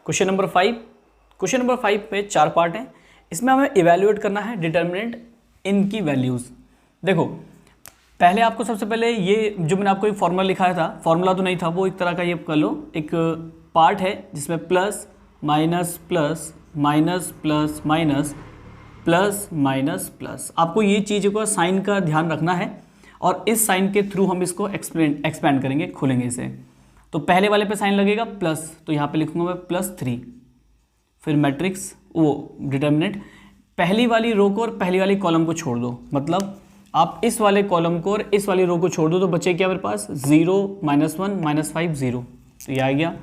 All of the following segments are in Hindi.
Question number 5। क्वेश्चन नंबर 5 में 4 पार्ट हैं। इसमें हमें इवैल्यूएट करना है डिटर्मिनेंट इनकी वैल्यूज़। देखो पहले आपको सबसे पहले ये जो मैंने आपको एक फॉर्मूला लिखाया था, फॉर्मूला तो नहीं था, वो एक तरह का ये कर लो, एक पार्ट है जिसमें plus minus plus minus plus minus plus minus plus. आपको ये चीज़ को साइन का ध्यान रखना है और इस साइन के थ्रू हम इसको एक्सपेंड करेंगे, खोलेंगे इसे। तो पहले वाले पे साइन लगेगा प्लस, तो यहाँ पे लिखूंगा मैं +3, फिर मैट्रिक्स वो डिटर्मिनेंट, पहली वाली रो को और पहली वाली कॉलम को छोड़ दो, मतलब आप इस वाले कॉलम को और इस वाली रो को छोड़ दो तो बचे क्या मेरे पास 0 -1 -5 0। तो ये आ गया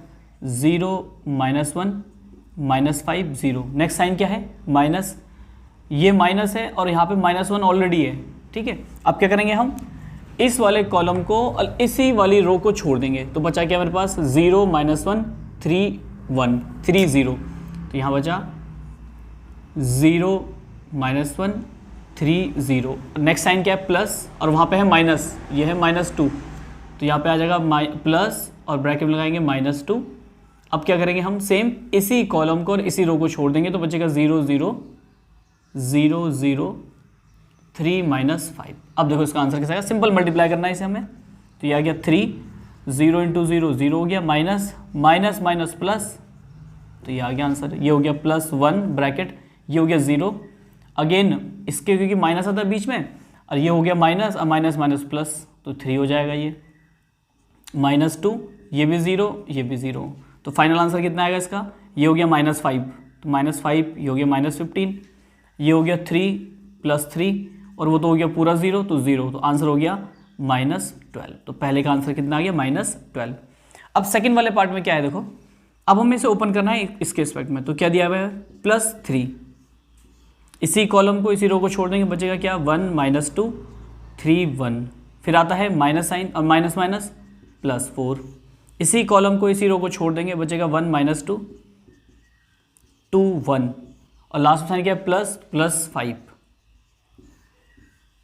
0 -1 -5 0। नेक्स्ट साइन क्या है माइनस, ये माइनस है और यहाँ पे -1 ऑलरेडी है, ठीक है। अब क्या करेंगे हम इस वाले कॉलम को और इसी वाली रो को छोड़ देंगे तो बचा क्या मेरे पास 0 -1 3 1 3 0। तो यहाँ बचा 0 -1 3 0। नेक्स्ट साइन क्या है प्लस और वहाँ पे है माइनस, ये है -2, तो यहाँ पे आ जाएगा प्लस और ब्रैकेट में लगाएंगे -2। अब क्या करेंगे हम सेम इसी कॉलम को और इसी रो को छोड़ देंगे तो बचेगा 0 0 0 0 3 -5। अब देखो इसका आंसर कैसा है, सिंपल मल्टीप्लाई करना है इसे हमें। तो ये आ गया 3 0 × 0 0 हो गया, माइनस माइनस माइनस प्लस, तो ये आ गया आंसर। ये हो गया +1 ब्रैकेट, ये हो गया 0 अगेन इसके क्योंकि माइनस आता है बीच में, और ये हो गया माइनस और माइनस माइनस प्लस, तो 3 हो जाएगा। ये -2, ये भी 0 ये भी 0, तो फाइनल आंसर कितना आएगा इसका, ये हो गया -5, तो -5 ये हो गया -15, ये हो गया 3 + 3 और वो तो हो गया पूरा 0, तो 0, तो आंसर हो गया -12। तो पहले का आंसर कितना आ गया -12। अब सेकंड वाले पार्ट में क्या है देखो, अब हमें इसे ओपन करना है इसके रिस्पेक्ट में, तो क्या दिया हुआ है +3, इसी कॉलम को इसी रो को छोड़ देंगे बचेगा क्या 1 -2 3 1, फिर आता है माइनस साइन और माइनस माइनस +4, इसी कॉलम को इसी रो को छोड़ देंगे बचेगा 1 -2 2 1 और लास्ट साइन क्या है +5,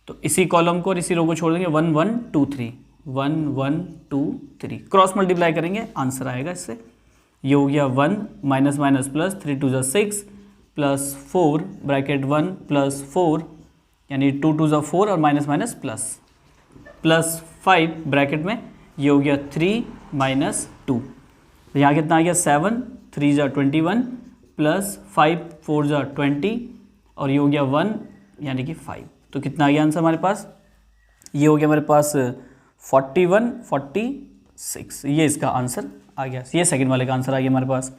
तो इसी कॉलम को और इसी रो को छोड़ देंगे 1 1 2 3 1 1 2 3, क्रॉस मल्टीप्लाई करेंगे आंसर आएगा इससे। ये हो गया 1 माइनस माइनस प्लस 3 2 6 +4 ब्रैकेट 1 +4 यानी 2 2 4 और माइनस माइनस +5 ब्रैकेट में, ये हो गया 3 -2। तो यहाँ कितना आ गया 7 3 21 +5 4 20 और ये हो गया 1 यानी कि 5। तो कितना आ गया आंसर हमारे पास, ये हो गया हमारे पास 41 46, ये इसका आंसर आ गया। ये सेकंड वाले का आंसर आ गया हमारे पास।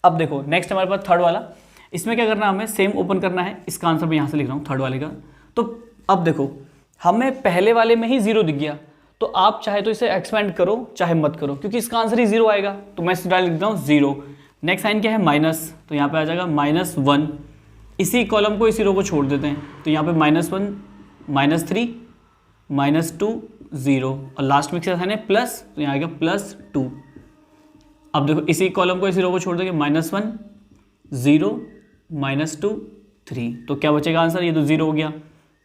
अब देखो नेक्स्ट हमारे पास थर्ड वाला, इसमें क्या करना है हमें सेम ओपन करना है, इसका आंसर मैं यहाँ से लिख रहा हूँ थर्ड वाले का। तो अब देखो हमें पहले वाले में ही 0 दिख गया, तो आप चाहे तो इसे एक्सपेंड करो चाहे मत करो क्योंकि इसका आंसर ही 0 आएगा, तो मैं डायरेक्ट लिख रहा हूँ 0। नेक्स्ट साइन क्या है माइनस, तो यहाँ पे आ जाएगा -1, इसी कॉलम को इसी रो को छोड़ देते हैं तो यहाँ पे -1 -3 -2 0 और लास्ट में क्या साइन है प्लस, तो यहाँ आ गया +2। अब देखो इसी कॉलम को इसी रो को छोड़ देंगे -1 0 -2 3, तो क्या बचेगा आंसर, ये तो 0 हो गया।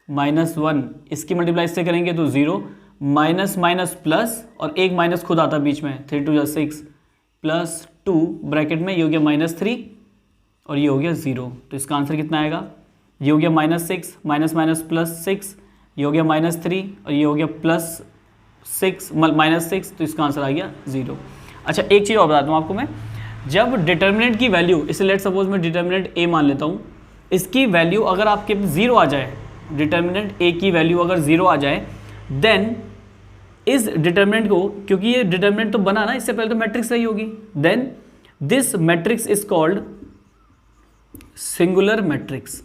-1 इसकी मल्टीप्लाई इससे करेंगे तो 0 माइनस माइनस प्लस और एक माइनस खुद आता बीच में 3 2 6 +2 ब्रैकेट में, ये हो गया -3 और ये हो गया 0, तो इसका आंसर कितना आएगा, ये हो गया -6 माइनस माइनस +6, ये हो गया -3 और ये हो गया -6, तो इसका आंसर आ गया 0। अच्छा एक चीज़ और बताता हूँ आपको मैं, जब डिटर्मिनेंट की वैल्यू, इसे लेट सपोज मैं डिटर्मिनेंट ए मान लेता हूँ, इसकी वैल्यू अगर आपके 0 आ जाए, डिटर्मिनेंट ए की वैल्यू अगर 0 आ जाए, देन इस डिटर्मिनेंट को, क्योंकि ये डिटर्मिनेंट तो बना ना, इससे पहले तो मैट्रिक्स सही होगी, then this matrix is called singular matrix.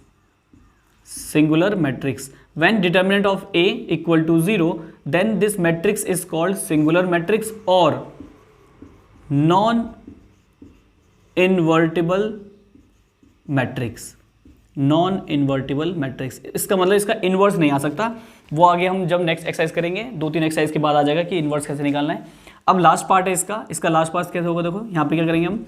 Singular matrix when determinant of A equal to 0, then this matrix is called singular matrix or non invertible matrix। Non invertible matrix, इसका मतलब इसका इन्वर्स नहीं आ सकता, वो आगे हम जब नेक्स्ट एक्सरसाइज करेंगे 2-3 एक्सरसाइज के बाद आ जाएगा कि इन्वर्स कैसे निकालना है। अब लास्ट पार्ट है इसका लास्ट पार्ट कैसे होगा देखो, यहाँ पे क्या करेंगे हम,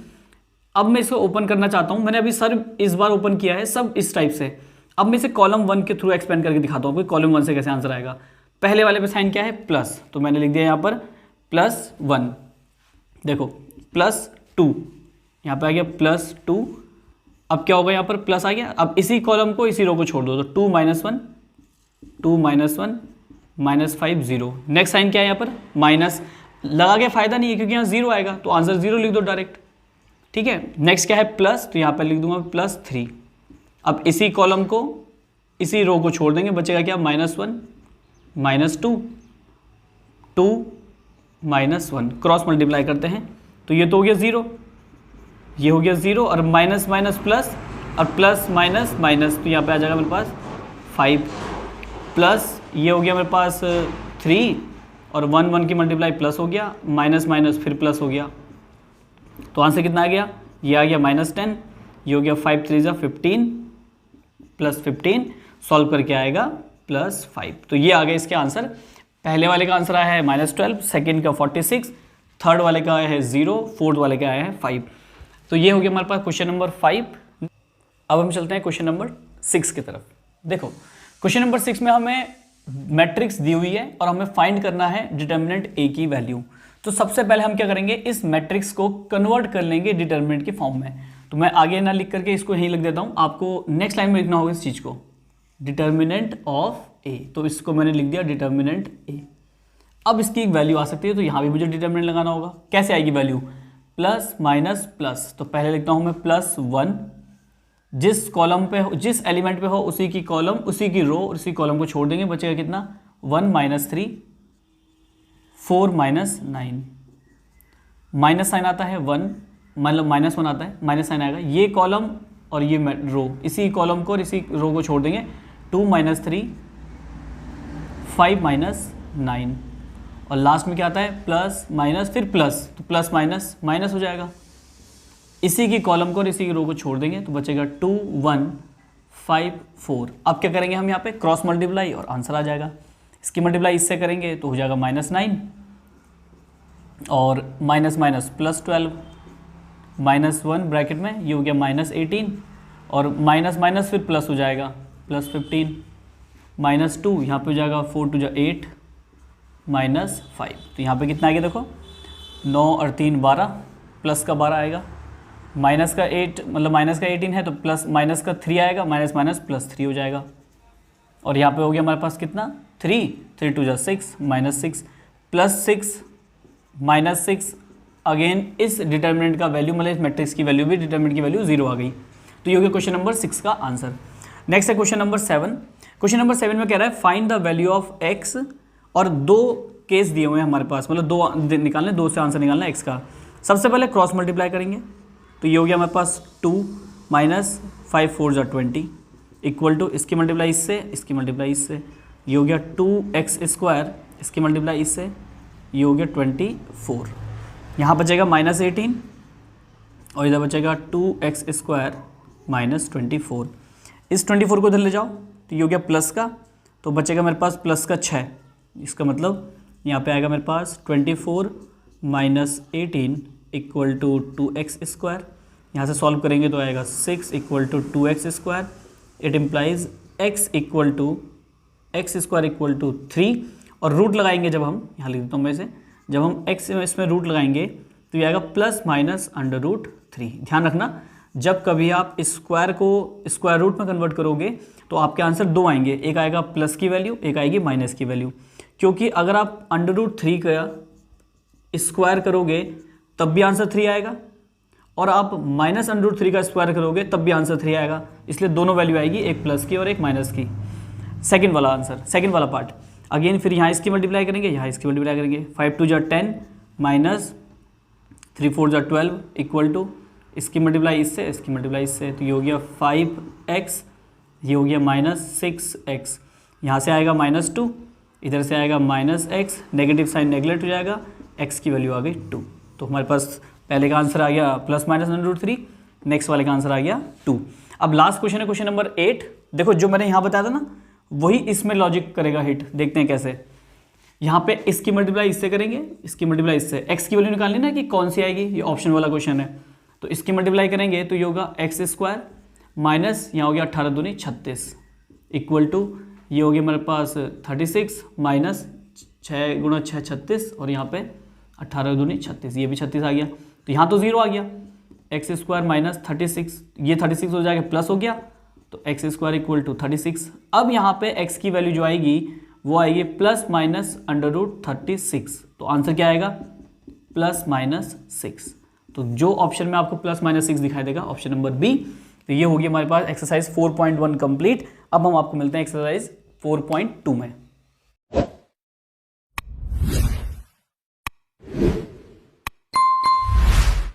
अब मैं इसको ओपन करना चाहता हूँ, मैंने अभी सर इस बार ओपन किया है सब इस टाइप से, अब मैं इसे कॉलम 1 के थ्रू एक्सपेंड करके दिखाता हूँ कि कॉलम 1 से कैसे आंसर आएगा। पहले वाले पे साइन क्या है प्लस, तो मैंने लिख दिया यहाँ पर +1, देखो +2 यहाँ पे आ गया +2। अब क्या होगा, यहाँ पर प्लस आ गया। अब इसी कॉलम को इसी रो को छोड़ दो, तो 2 - 1 2 - 1 -5 0। नेक्स्ट साइन क्या है यहाँ पर, माइनस लगा के फायदा नहीं है क्योंकि यहाँ 0 आएगा, तो आंसर 0 लिख दो डायरेक्ट। ठीक है, नेक्स्ट क्या है प्लस, तो यहाँ पर लिख दूंगा +3। अब इसी कॉलम को इसी रो को छोड़ देंगे, बचेगा क्या, -1 -2 2 -1, क्रॉस मल्टीप्लाई करते हैं तो ये तो हो गया 0, ये हो गया 0, और माइनस माइनस प्लस, और प्लस माइनस माइनस, तो यहाँ पे आ जाएगा मेरे पास 5 प्लस ये हो गया मेरे पास 3, और 1 1 की मल्टीप्लाई प्लस हो गया, माइनस माइनस फिर प्लस हो गया, तो आंसर कितना आ गया, ये आ गया -10, ये हो गया 5 3 15 +15, सॉल्व करके आएगा +5। तो ये आ गया इसके आंसर। पहले वाले का आंसर आया है -12, सेकेंड का 46, थर्ड वाले का आया है 0, फोर्थ वाले का आया है 5। तो ये हो गया हमारे पास क्वेश्चन नंबर 5। अब हम चलते हैं क्वेश्चन नंबर 6 की तरफ। देखो क्वेश्चन नंबर 6 में हमें मैट्रिक्स दी हुई है और हमें फाइंड करना है डिटर्मिनेंट ए की वैल्यू। तो सबसे पहले हम क्या करेंगे, इस मैट्रिक्स को कन्वर्ट कर लेंगे डिटर्मिनेंट के फॉर्म में। तो मैं आगे ना लिख करके इसको यहीं लिख देता हूँ, आपको नेक्स्ट लाइन में लिखना होगा इस चीज़ को, डिटर्मिनेंट ऑफ ए। तो इसको मैंने लिख दिया डिटर्मिनेंट ए। अब इसकी एक वैल्यू आ सकती है, तो यहाँ भी मुझे डिटर्मिनेंट लगाना होगा। कैसे आएगी वैल्यू, प्लस माइनस प्लस। तो पहले लिखता हूँ मैं +1, जिस कॉलम पे हो, जिस एलिमेंट पे हो उसी की कॉलम, उसी की रो, उसी कॉलम को छोड़ देंगे, बचेगा कितना, 1 - 3 4 - 9। माइनस साइन आता है 1, मतलब -1 आता है, माइनस साइन आएगा, ये कॉलम और ये रो, इसी कॉलम को और इसी रो को छोड़ देंगे, 2 - 3 5 - 9, और लास्ट में क्या आता है, प्लस माइनस फिर प्लस, तो प्लस माइनस माइनस हो जाएगा। इसी की कॉलम को और इसी की रो को छोड़ देंगे, तो बचेगा 2 1 5 4। अब क्या करेंगे हम यहाँ पे, क्रॉस मल्टीप्लाई, और आंसर आ जाएगा। इसकी मल्टीप्लाई इससे करेंगे तो हो जाएगा -9, और माइनस माइनस +12, -1 ब्रैकेट में, ये हो गया -18, और माइनस माइनस फिर प्लस हो जाएगा, +15, -2, यहाँ पे हो जाएगा 4 2 8 -5। तो यहाँ पे कितना आ गया देखो, 9 और 3 12, प्लस का 12 आएगा, माइनस का 8, मतलब माइनस का 18 है तो प्लस माइनस का 3 आएगा, माइनस माइनस +3 हो जाएगा। और यहाँ पे हो गया हमारे पास कितना, 3 3 2 6 -6 +6 -6। अगेन इस डिटर्मिनेंट का वैल्यू, मतलब इस मैट्रिक्स की वैल्यू भी, डिटर्मिनेंट की वैल्यू 0 आ गई। तो ये हो गया क्वेश्चन नंबर 6 का आंसर। नेक्स्ट है क्वेश्चन नंबर 7। क्वेश्चन नंबर 7 में कह रहा है find the value of x, और 2 केस दिए हुए हैं हमारे पास, मतलब 2 निकालने, 2 से आंसर निकालना है x का। सबसे पहले क्रॉस मल्टीप्लाई करेंगे, तो ये हो गया हमारे पास 2 - 5 4 20 इक्वल टू, इसकी मल्टीप्लाई इससे, इसकी मल्टीप्लाई इससे, ये हो गया 2x², इसकी मल्टीप्लाई इससे, ये हो गया 24। यहाँ बचेगा -18, और इधर बचेगा 2x² - 24। इस 24 को इधर ले जाओ, तो ये हो गया प्लस का, तो बचेगा मेरे पास प्लस का 6। इसका मतलब यहाँ पे आएगा मेरे पास 24 - 18 इक्वल टू 2x²। यहाँ से सॉल्व करेंगे तो आएगा 6 equal to 2x²। It implies x equal to x² equal to 3, और रूट लगाएंगे जब हम, यहाँ लिख देता हूँ मैं इसे, जब हम x इसमें रूट लगाएंगे तो ये आएगा ±√3। ध्यान रखना, जब कभी आप स्क्वायर को स्क्वायर रूट में कन्वर्ट करोगे तो आपके आंसर 2 आएंगे, एक आएगा प्लस की वैल्यू, एक आएगी माइनस की वैल्यू। क्योंकि अगर आप √3 का स्क्वायर करोगे तब भी आंसर 3 आएगा, और आप -√3 का स्क्वायर करोगे तब भी आंसर 3 आएगा। इसलिए दोनों वैल्यू आएगी, एक प्लस की और एक माइनस की। सेकंड वाला आंसर, सेकंड वाला पार्ट। अगेन फिर यहाँ इसकी मल्टीप्लाई करेंगे, यहाँ इसकी मल्टीप्लाई करेंगे, 5 2 10 -3 4 12 इक्वल टू, इसकी मल्टीप्लाई इससे, इसकी मल्टीप्लाई इससे, तो ये हो गया 5x, ये हो गया -6x। यहाँ से आएगा -2, इधर से आएगा -x, नेगेटिव साइन नेगलेक्ट हो जाएगा, x की वैल्यू आ गई 2। तो हमारे पास पहले का आंसर आ गया ±√3, नेक्स्ट वाले का आंसर आ गया 2। अब लास्ट क्वेश्चन है क्वेश्चन नंबर 8। देखो जो मैंने यहाँ बताया था ना, वही इसमें लॉजिक करेगा हिट। देखते हैं कैसे। यहाँ पे इसकी मल्टीप्लाई इससे करेंगे, इसकी मल्टीप्लाई इससे, x की वैल्यू निकालनी ना कि कौन सी आएगी, ये ऑप्शन वाला क्वेश्चन है। तो इसकी मल्टीप्लाई करेंगे तो ये होगा x² माइनस, यहाँ हो गया 18 दूनी 36 इक्वल टू, ये हो गया मेरे पास 36 माइनस 6 गुणा 6 36, और यहाँ पे 18 दूनी 36, ये भी 36 आ गया। तो यहाँ तो 0 आ गया, एक्स स्क्वायर माइनस 36, ये 36 हो जाएगा प्लस हो गया, तो एक्स स्क्वायर इक्वल टू 36। अब यहाँ पे एक्स की वैल्यू जो आएगी वो आएगी प्लस माइनस अंडर रूट 36, तो आंसर क्या आएगा प्लस माइनस 6। तो जो ऑप्शन में आपको प्लस माइनस 6 दिखाई देगा ऑप्शन नंबर बी। तो ये होगी हमारे पास एक्सरसाइज 4.1 कंप्लीट। अब हम आपको मिलते हैं एक्सरसाइज 4.2 में।